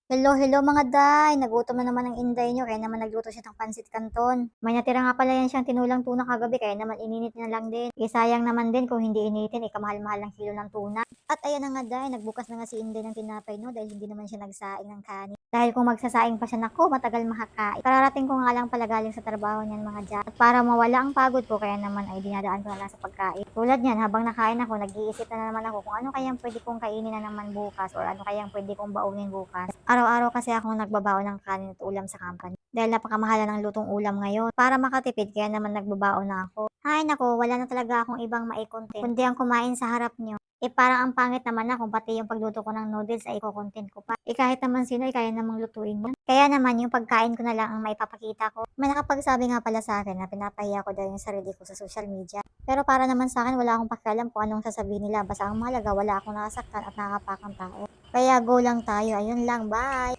Hello, hello mga day. Nagutom na naman ang inday niyo kaya naman nagluto siya ng pansit canton. May natira nga pala yan siyang tinulang tuna kagabi kaya naman ininit na lang din. Sayang naman din kung hindi initin, kamahal-mahal ng kilo ng tuna. At ayan na nga day, nagbukas na nga si Inday ng tinapay no dahil hindi naman siya nagsaing ng kanin. Dahil kung magsasaing pa siya, nako, matagal makakain. Kararating ko nga lang pala galing sa trabaho niyan mga dyan. At para mawala ang pagod ko, kaya naman ay dinadaan ko na lang sa pagkain. Tulad niyan, habang nakain ako, nag-iisip na naman ako kung ano kayang pwede kong kainin na naman bukas or ano kayang pwede kong baunin bukas. Araw-araw kasi akong nagbabaon ng kanin at ulam sa company. Dahil napakamahala ng lutong ulam ngayon. Para makatipid, kaya naman nagbabaon na ako. Hay nako, wala na talaga akong ibang maikontent kundi ang kumain sa harap niyo. Parang ang pangit naman na kung pati yung pagluto ko ng noodles ay iko-content ko pa. Kahit naman sino ay kaya namang lutuin yun. Kaya naman yung pagkain ko na lang ang maipapakita ko. May nakapagsabi nga pala sa akin na pinapahiya ko daw yung sarili ko sa social media. Pero para naman sa akin, wala akong pakialam kung anong sasabihin nila. Basta ang mahalaga, wala akong nasaktan at nakakapakang tao. Kaya go lang tayo. Ayun lang, bye!